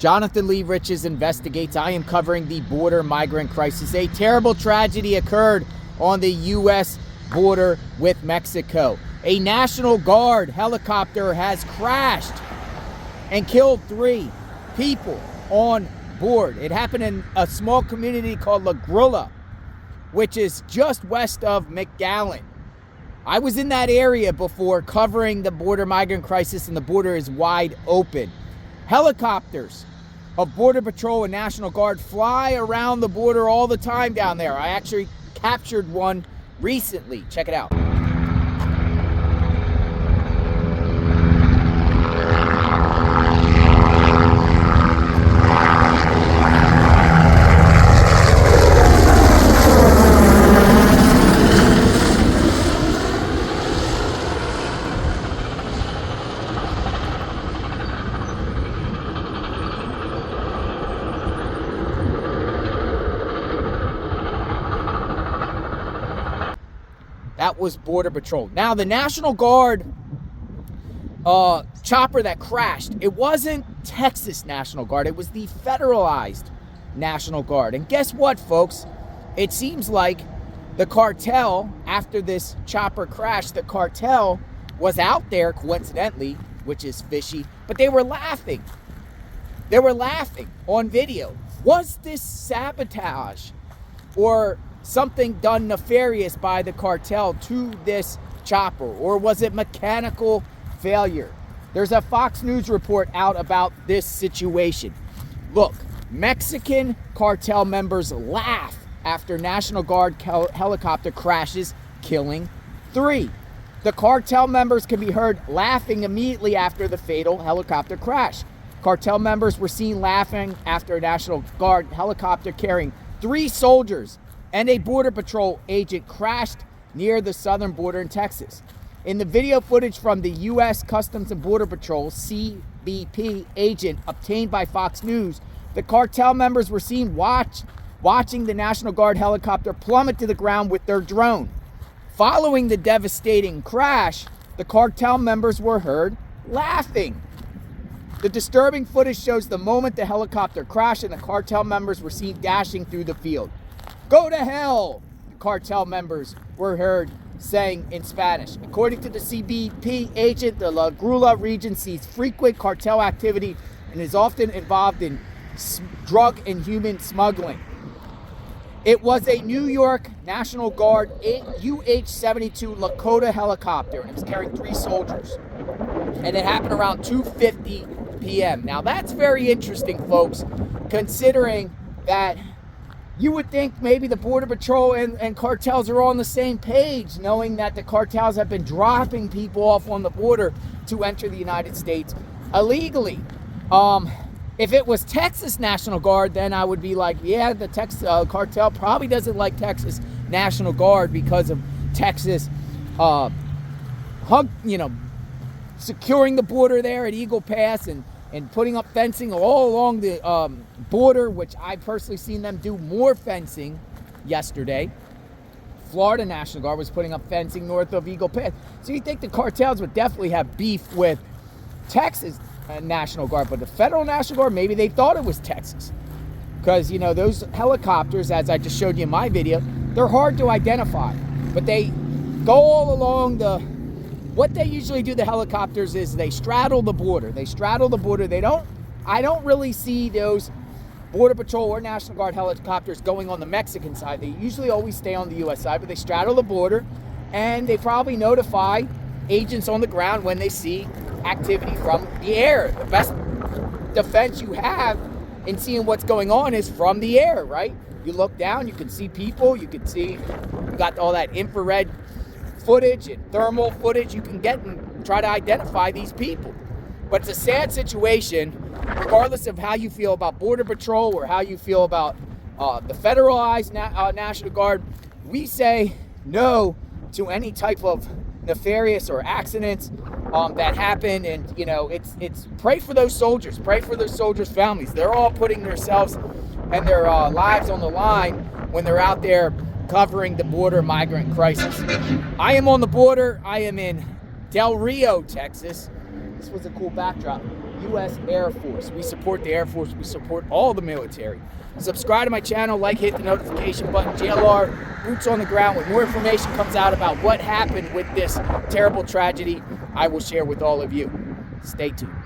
Jonathan Lee Riches investigates. I am covering the border migrant crisis. A terrible tragedy occurred on the U.S. border with Mexico. A National Guard helicopter has crashed and killed 3 people on board. It happened in a small community called Grulla, which is just west of McAllen. I was in that area before covering the border migrant crisis, and the border is wide open. Helicopters of Border Patrol and National Guard fly around the border all the time down there. I actually captured one recently. Check it out. That was Border Patrol. Now, the National Guard chopper that crashed, it wasn't Texas National Guard. It was the federalized National Guard. And guess what, folks? It seems like the cartel, after this chopper crashed, the cartel was out there, coincidentally, which is fishy, but they were laughing. They were laughing on video. Was this sabotage or something done nefarious by the cartel to this chopper, or was it mechanical failure? There's a Fox News report out about this situation. Look, Mexican cartel members laugh after National Guard helicopter crashes, killing 3. The cartel members can be heard laughing immediately after the fatal helicopter crash. Cartel members were seen laughing after a National Guard helicopter carrying 3 soldiers and a Border Patrol agent crashed near the southern border in Texas. In the video footage from the U.S. Customs and Border Patrol CBP agent obtained by Fox News, the cartel members were seen watching the National Guard helicopter plummet to the ground with their drone. Following the devastating crash, the cartel members were heard laughing. The disturbing footage shows the moment the helicopter crashed and the cartel members were seen dashing through the field. "Go to hell," the cartel members were heard saying in Spanish. According to the CBP agent, the La Grulla region sees frequent cartel activity and is often involved in drug and human smuggling. It was a New York National Guard UH-72 Lakota helicopter, and it was carrying 3 soldiers. And it happened around 2:50 p.m. Now that's very interesting, folks, considering that you would think maybe the Border Patrol and cartels are all on the same page, knowing that the cartels have been dropping people off on the border to enter the United States illegally. If it was Texas National Guard, then I would be like, yeah, the Texas cartel probably doesn't like Texas National Guard because of Texas, securing the border there at Eagle Pass and putting up fencing all along the border, which I personally seen them do more fencing yesterday. Florida National Guard was putting up fencing north of Eagle Pass. So you think the cartels would definitely have beef with Texas National Guard, but the federal National Guard, maybe they thought it was Texas. Because, those helicopters, as I just showed you in my video, they're hard to identify. But they go all along what they usually do, the helicopters, is they straddle the border. I don't really see those Border Patrol or National Guard helicopters going on the Mexican side. They usually always stay on the U.S. side, but they straddle the border, and they probably notify agents on the ground when they see activity from the air. The best defense you have in seeing what's going on is from the air, right? You look down, you can see people, you got all that infrared footage and thermal footage you can get and try to identify these people. But it's a sad situation, regardless of how you feel about Border Patrol or how you feel about the federalized National Guard. We say no to any type of nefarious or accidents that happen, and it's pray for those soldiers, pray for those soldiers' families. They're all putting themselves and their lives on the line when they're out there covering the border migrant crisis. I am on the border. I am in Del Rio, Texas. This was a cool backdrop. U.S. Air Force. We support the Air Force. We support all the military. Subscribe to my channel, like, hit the notification button. JLR, boots on the ground. When more information comes out about what happened with this terrible tragedy, I will share with all of you. Stay tuned.